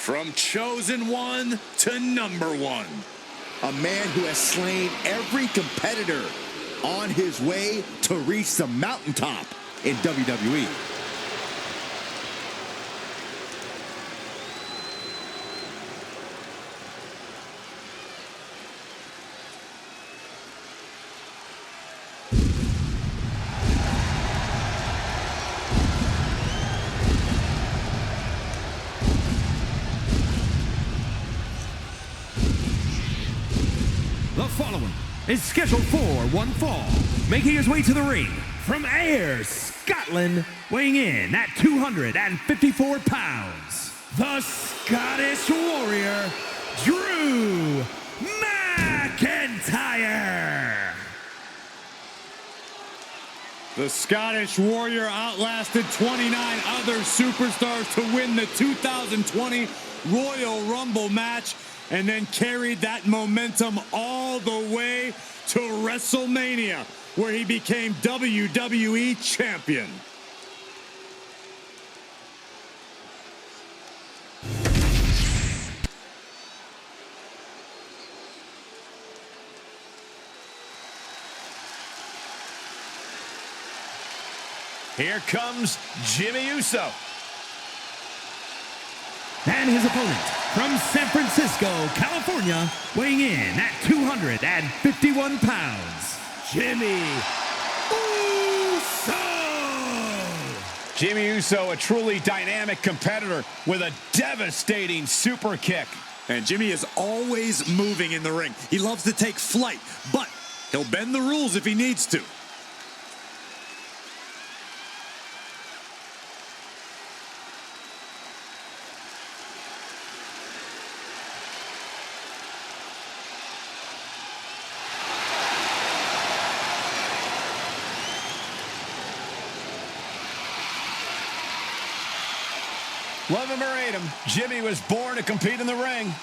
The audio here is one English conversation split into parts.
From chosen one to number one. A man who has slain every competitor on his way to reach the mountaintop in WWE. The following is scheduled for one fall, making his way to the ring from Ayr, Scotland, weighing in at 254 pounds, the Scottish Warrior, Drew McIntyre. The Scottish Warrior outlasted 29 other superstars to win the 2020 Royal Rumble match, and then carried that momentum all the way to WrestleMania, where he became WWE Champion. Here comes Jimmy Uso. And his opponent from San Francisco, California, weighing in at 251 pounds, Jimmy Uso. Jimmy Uso, a truly dynamic competitor with a devastating super kick. And Jimmy is always moving in the ring. He loves to take flight, but he'll bend the rules if he needs to. Love him or hate him, Jimmy was born to compete in the ring.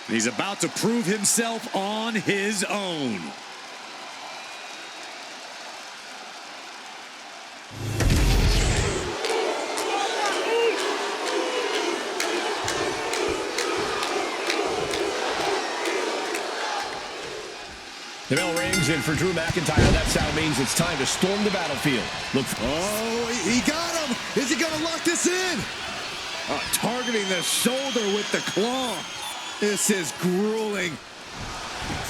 He's about to prove himself on his own. The bell rings, and for Drew McIntyre, that sound means it's time to storm the battlefield. Look. Oh, he got him. Is he going to lock this in? Targeting the shoulder with the claw. This is grueling.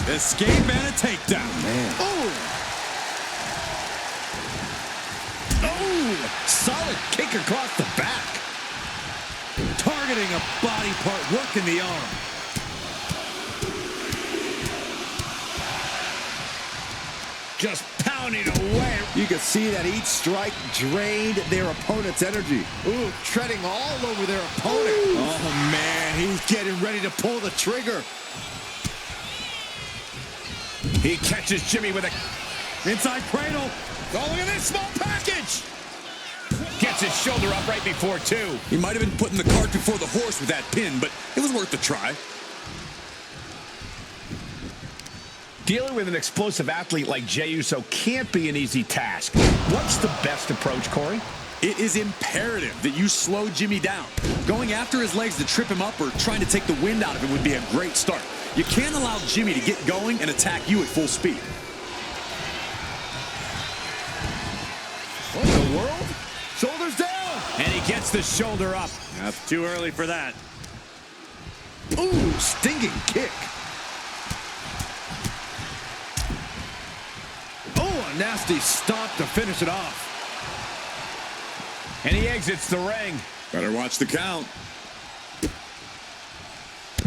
Escape and a takedown. Man. Oh! Oh! Solid kick across the back. Targeting a body part, working the arm. Just pounding away. You can see that each strike drained their opponent's energy. Ooh, treading all over their opponent. Ooh. Oh, man, he's getting ready to pull the trigger. He catches Jimmy with a inside cradle. Oh, look at this small package. Gets his shoulder up right before two. He might have been putting the cart before the horse with that pin, but it was worth a try. Dealing with an explosive athlete like Jey Uso can't be an easy task. What's the best approach, Corey? It is imperative that you slow Jimmy down. Going after his legs to trip him up or trying to take the wind out of it would be a great start. You can't allow Jimmy to get going and attack you at full speed. What in the world? Shoulders down. And he gets the shoulder up. That's too early for that. Ooh, stinging kick. Nasty stomp to finish it off. And he exits the ring. Better watch the count.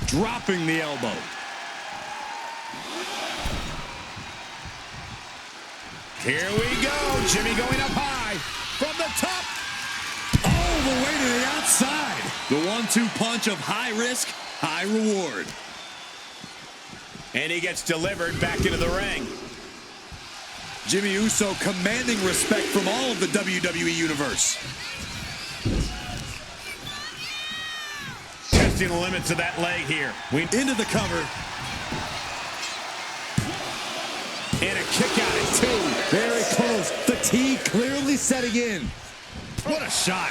Dropping the elbow. Here we go. Jimmy going up high. From the top. All the way to the outside. The 1-2 punch of high risk, high reward. And he gets delivered back into the ring. Jimmy Uso commanding respect from all of the WWE Universe. Testing the limits of that leg here. Into the cover. And a kick out at two. Very close. Fatigue clearly setting in. What a shot.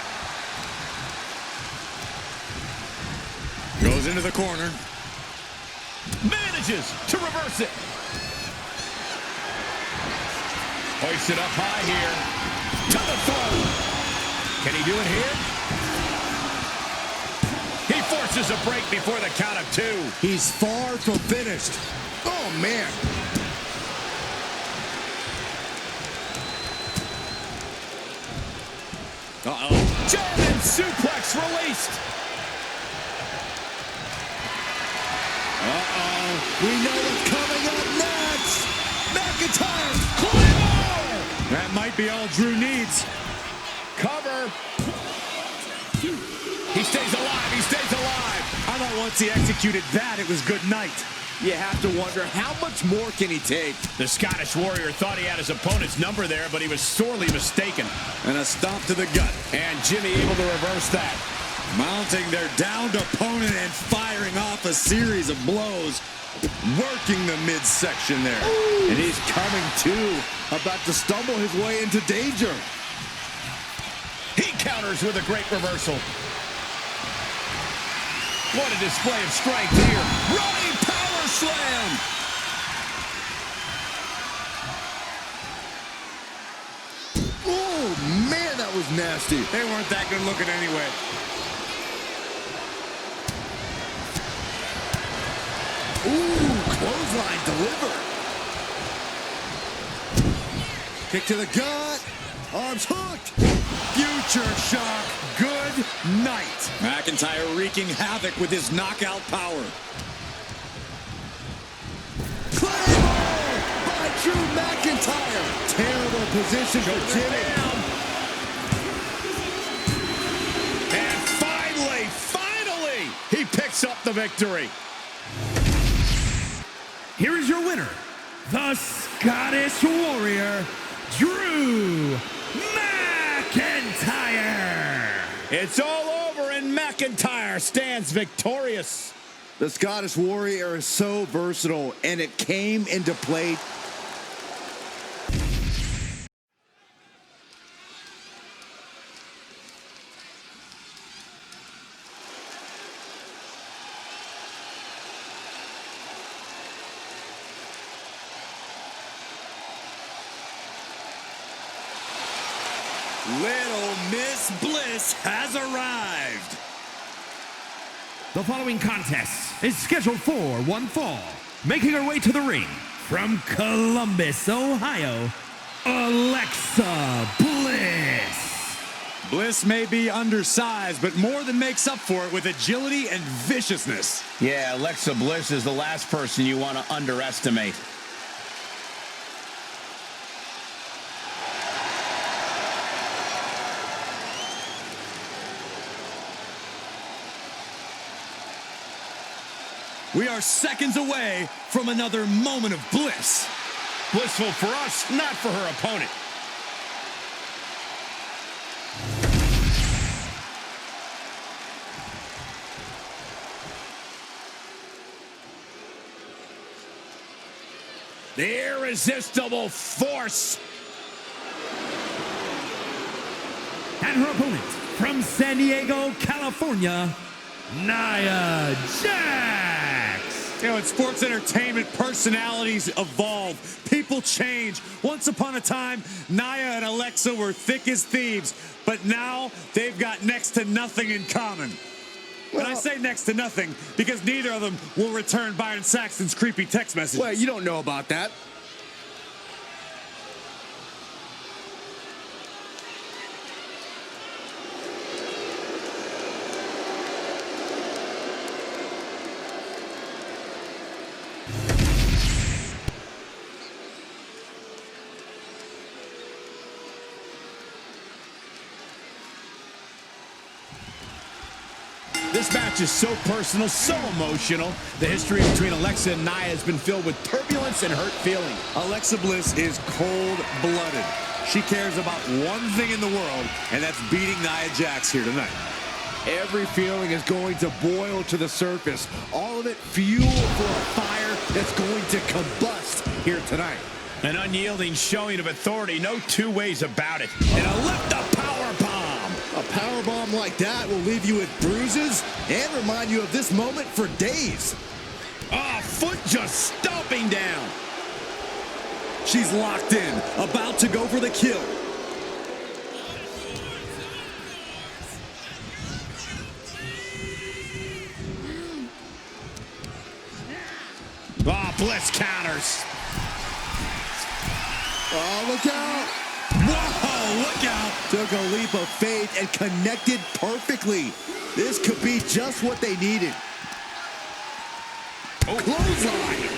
Goes into the corner. Manages to reverse it. Hoists it up high here. To the throat. Can he do it here? He forces a break before the count of 2. He's far from finished. Oh, man. Uh-oh. German suplex released. Uh-oh. We know what's coming up next. McIntyre. Claymore. That might be all Drew needs. Cover. He stays alive. He stays alive. I thought once he executed that, it was good night. You have to wonder, how much more can he take? The Scottish Warrior thought he had his opponent's number there, but he was sorely mistaken. And a stomp to the gut. And Jimmy able to reverse that. Mounting their downed opponent and firing off a series of blows. Working the midsection there. Ooh. And he's coming too. About to stumble his way into danger. He counters with a great reversal. What a display of strength here. Running power slam. Oh, man, that was nasty. They weren't that good looking anyway. Ooh, clothesline delivered. Kick to the gut. Arms hooked. Future shock. Good night. McIntyre wreaking havoc with his knockout power. Claymore by Drew McIntyre. Terrible position for Jimmy. And finally, he picks up the victory. Here is your winner, the Scottish Warrior, Drew McIntyre. It's all over and McIntyre stands victorious. The Scottish Warrior is so versatile, and it came into play. Little Miss Bliss has arrived. The following contest is scheduled for one fall. Making her way to the ring from Columbus, Ohio, Alexa Bliss. Bliss may be undersized, but more than makes up for it with agility and viciousness. Yeah, Alexa Bliss is the last person you want to underestimate. We are seconds away from another moment of bliss. Blissful for us, not for her opponent. The irresistible force. And her opponent from San Diego, California, Nia Jax. You know, in sports entertainment, personalities evolve. People change. Once upon a time, Nia and Alexa were thick as thieves, but now they've got next to nothing in common. And I say next to nothing because neither of them will return Byron Saxton's creepy text messages. Well, you don't know about that. This match is so personal, so emotional. The history between Alexa and Nia has been filled with turbulence and hurt feelings. Alexa Bliss is cold-blooded. She cares about one thing in the world, and that's beating Nia Jax here tonight. Every feeling is going to boil to the surface. All of it fuel for a fire that's going to combust here tonight. An unyielding showing of authority, no two ways about it. And a lift-up power bomb. A powerbomb like that will leave you with bruises and remind you of this moment for days. Oh, foot just stomping down. She's locked in, about to go for the kill. Oh, Bliss counters. Oh, look out. Whoa, look out. Took a leap of faith and connected perfectly. This could be just what they needed. Oh. Clothesline.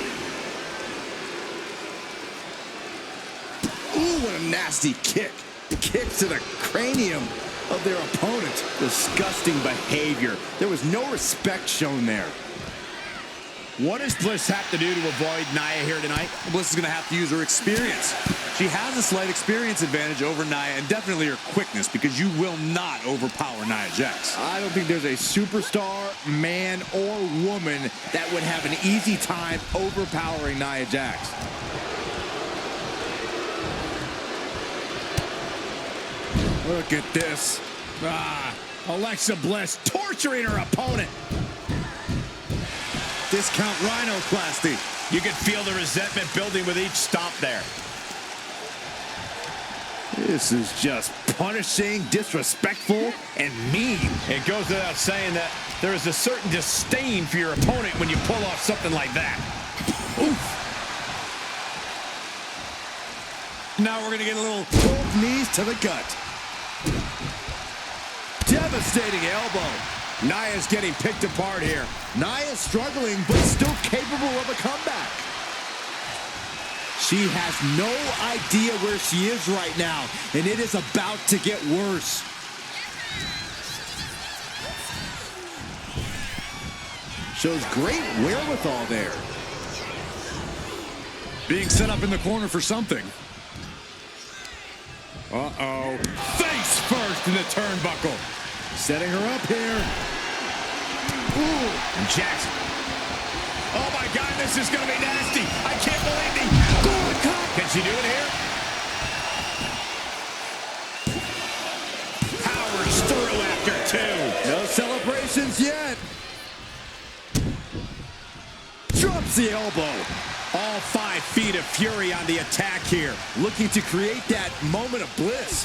Ooh, what a nasty kick. Kick to the cranium of their opponent. Disgusting behavior. There was no respect shown there. What does Bliss have to do to avoid Nia here tonight? Bliss is going to have to use her experience. She has a slight experience advantage over Nia, and definitely her quickness, because you will not overpower Nia Jax. I don't think there's a superstar, man or woman, that would have an easy time overpowering Nia Jax. Look at this. Alexa Bliss torturing her opponent. Discount rhinoplasty. You can feel the resentment building with each stomp there. This is just punishing, disrespectful, and mean. It goes without saying that there is a certain disdain for your opponent when you pull off something like that. Oof. Now we're going to get a little... Both knees to the gut. Devastating elbow. Nia's getting picked apart here. Nia struggling, but still capable of a comeback. She has no idea where she is right now, and it is about to get worse. Shows great wherewithal there. Being set up in the corner for something. Uh-oh. Face first in the turnbuckle. Setting her up here. Ooh. And Jackson. Oh, my God, this is going to be nasty. I can't believe the... Can she do it here? Powers through after two. No celebrations yet. Drops the elbow. All 5 feet of fury on the attack here. Looking to create that moment of bliss.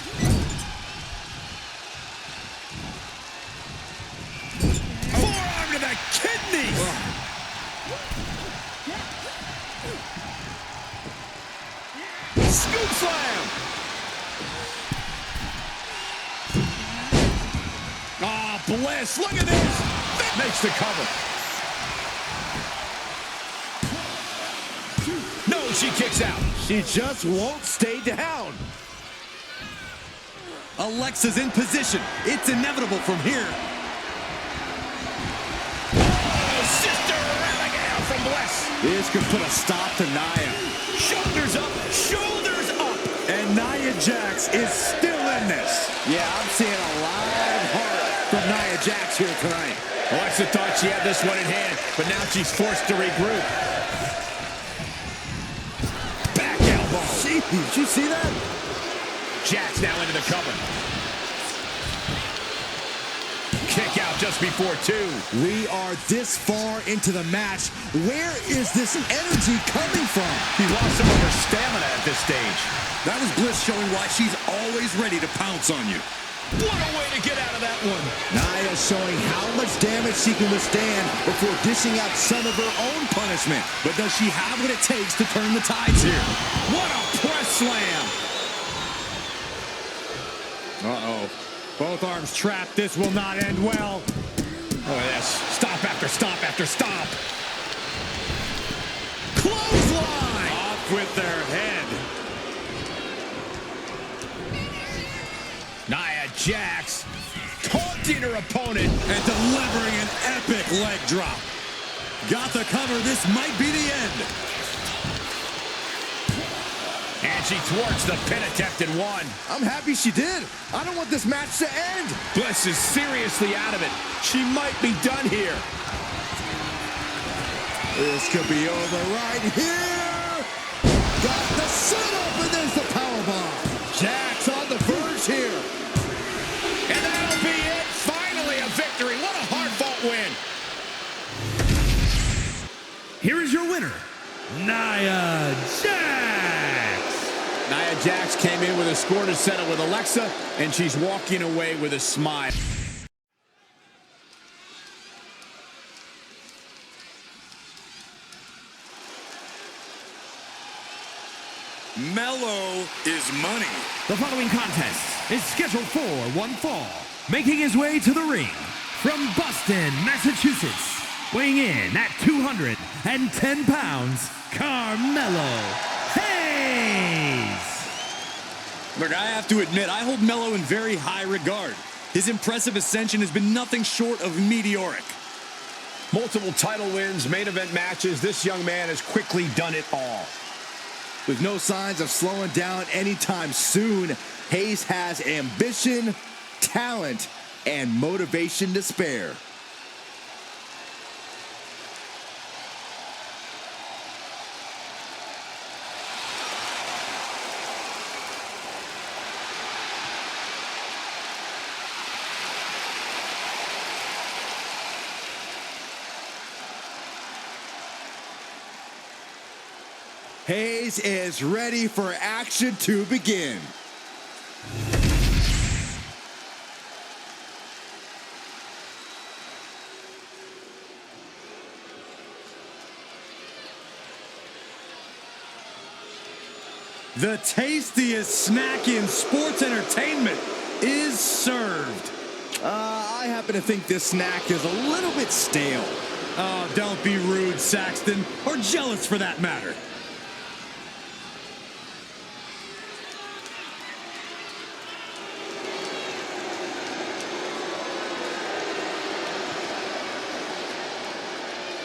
Forearm to the kidneys. Scoop slam. Oh, Bliss. Look at this. That makes the cover. No, she kicks out. She just won't stay down. Alexa's in position. It's inevitable from here. Oh, sister Abigail from Bliss. This could put a stop to Nia. Shoulders up, shoulders up. And Nia Jax is still in this. Yeah, I'm seeing a lot of heart from Nia Jax here tonight. Alexa thought she had this one in hand, but now she's forced to regroup. Back elbow. Did you see that? Jax now into the cover. Kick out just before 2. We are this far into the match. Where is this energy coming from? He lost some of her stamina at this stage. That is Bliss showing why she's always ready to pounce on you. What a way to get out of that one. Nia showing how much damage she can withstand before dishing out some of her own punishment. But does she have what it takes to turn the tides here? What a press slam. Uh-oh. Both arms trapped. This will not end well. Oh, yes. Stop after stop after stop. Clothesline! Off with their head. Nia Jax taunting her opponent And delivering an epic leg drop. Got the cover. This might be the end. and she thwarts the pin attempt in 1. I'm happy she did. I don't want this match to end. Bliss is seriously out of it. She might be done here. This could be over right here. Got the setup, and there's the powerbomb. Jax on the verge here. And then here is your winner, Nia Jax. Nia Jax came in with a score to settle with Alexa, and she's walking away with a smile. Mello is money. The following contest is scheduled for one fall. Making his way to the ring from Boston, Massachusetts, weighing in at 210 pounds, Carmelo Hayes. Look, I have to admit, I hold Mello in very high regard. His impressive ascension has been nothing short of meteoric. Multiple title wins, main event matches. This young man has quickly done it all. With no signs of slowing down anytime soon, Hayes has ambition, talent, and motivation to spare. Hayes is ready for action to begin. The tastiest snack in sports entertainment is served. I happen to think this snack is a little bit stale. Oh, don't be rude, Saxton, or jealous for that matter.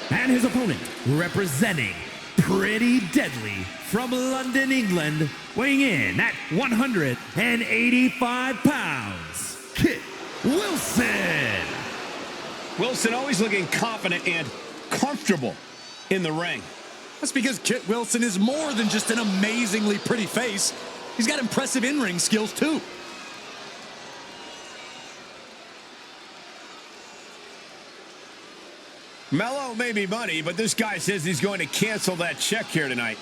And his opponent, representing Pretty Deadly from London, England, weighing in at 185 pounds, Kit Wilson. Wilson always looking confident and comfortable in the ring. That's because Kit Wilson is more than just an amazingly pretty face. He's got impressive in-ring skills, too. Mello may be money, but this guy says he's going to cancel that check here tonight.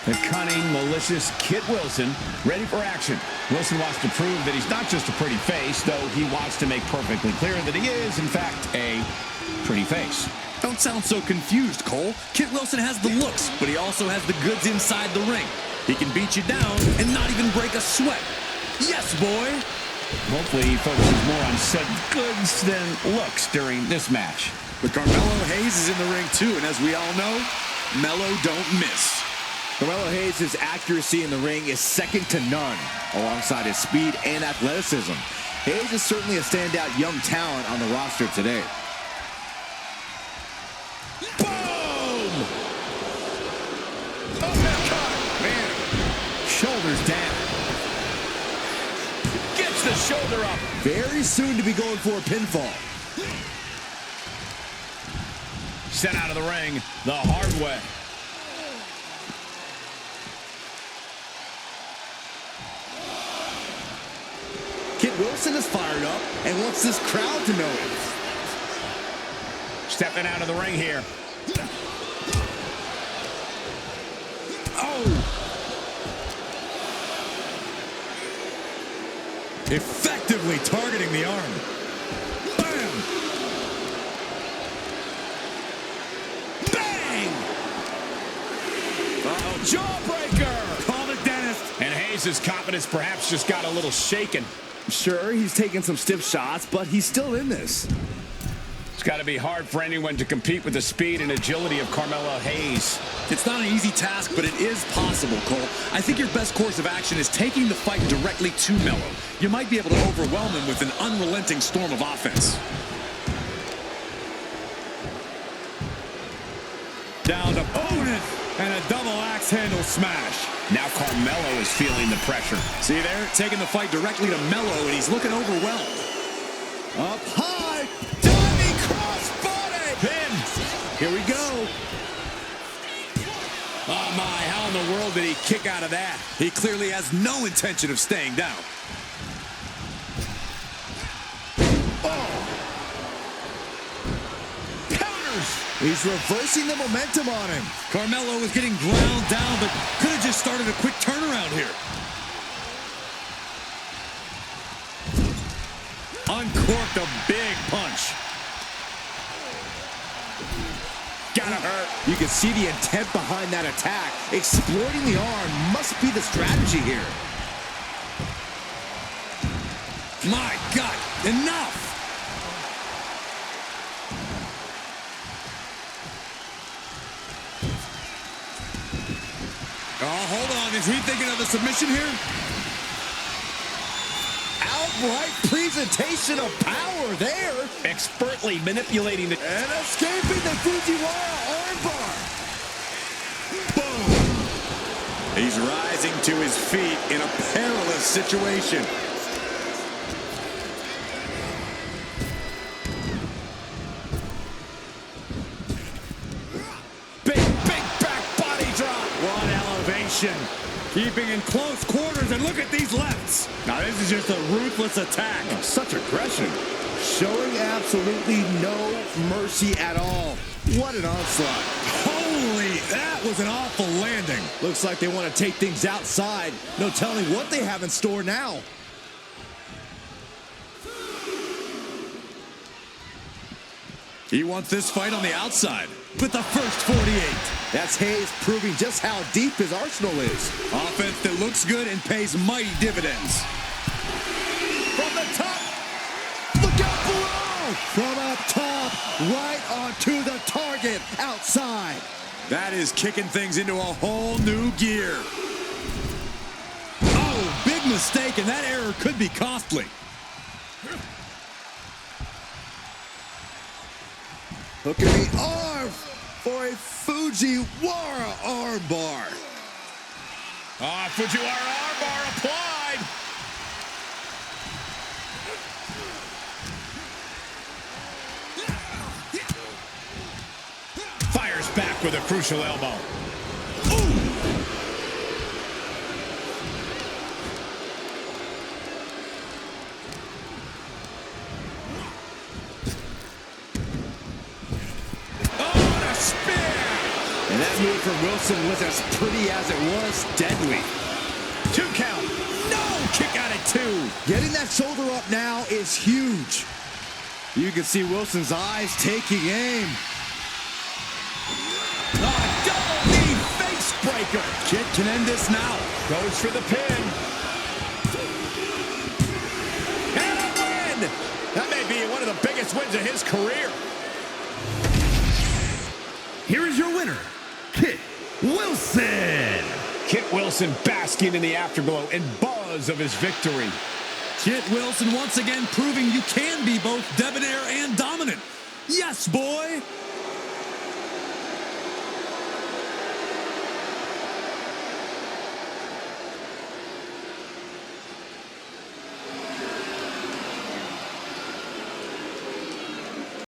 The cunning, malicious Kit Wilson, ready for action. Wilson wants to prove that he's not just a pretty face, though he wants to make perfectly clear that he is, in fact, a pretty face. Don't sound so confused, Cole. Kit Wilson has the looks, but he also has the goods inside the ring. He can beat you down and not even break a sweat. Yes, boy. Hopefully he focuses more on said goods than looks during this match. But Carmelo Hayes is in the ring, too, and as we all know, Mello don't miss. Carmelo Hayes' accuracy in the ring is second to none, alongside his speed and athleticism. Hayes is certainly a standout young talent on the roster today. Boom! Uppercut! Man, shoulders down. Gets the shoulder up. Very soon to be going for a pinfall. Sent out of the ring the hard way. Kit Wilson is fired up and wants this crowd to know it. Stepping out of the ring here. Oh! Effectively targeting the arm. Bam! Bang! Uh-oh, jawbreaker! Call the dentist. And Hayes' confidence perhaps just got a little shaken. Sure, he's taking some stiff shots, but he's still in this. It's got to be hard for anyone to compete with the speed and agility of Carmelo Hayes. It's not an easy task, but it is possible, Cole. I think your best course of action is taking the fight directly to Mello. You might be able to overwhelm him with an unrelenting storm of offense. Down opponent and a double axe handle smash. Now Carmelo is feeling the pressure. See there, taking the fight directly to Melo, and he's looking overwhelmed. Up high, diving crossbody. Pin. Here we go. Oh my, how in the world did he kick out of that? He clearly has no intention of staying down. He's reversing the momentum on him. Carmelo was getting ground down, but could have just started a quick turnaround here. Uncorked a big punch. Gotta hurt. You can see the intent behind that attack. Exploiting the arm must be the strategy here. My God, enough! Oh, hold on. Is he thinking of a submission here? Outright presentation of power there. Expertly manipulating the... And escaping the Fujiwara armbar. Boom! He's rising to his feet in a perilous situation. Keeping in close quarters, and look at these lefts. Now this is just a ruthless attack. Oh, such aggression. Showing absolutely no mercy at all. What an onslaught. Holy, that was an awful landing. Looks like they want to take things outside. No telling what they have in store now. He wants this fight on the outside with the first 48. That's Hayes proving just how deep his arsenal is. Offense that looks good and pays mighty dividends. From the top. Look out below. From up top, right onto the target outside. That is kicking things into a whole new gear. Oh, big mistake, and that error could be costly. Hooking the arm for a Fujiwara armbar. Fujiwara armbar applied. Fires back with a crucial elbow. Ooh. And that move from Wilson was as pretty as it was deadly. 2 count. No! Kick out at 2. Getting that shoulder up now is huge. You can see Wilson's eyes taking aim. Double knee face breaker. Kid can end this now. Goes for the pin. And a win! That may be one of the biggest wins of his career. Here is your winner, Kit Wilson. Kit Wilson basking in the afterglow and buzz of his victory. Kit Wilson once again proving you can be both debonair and dominant. Yes, boy!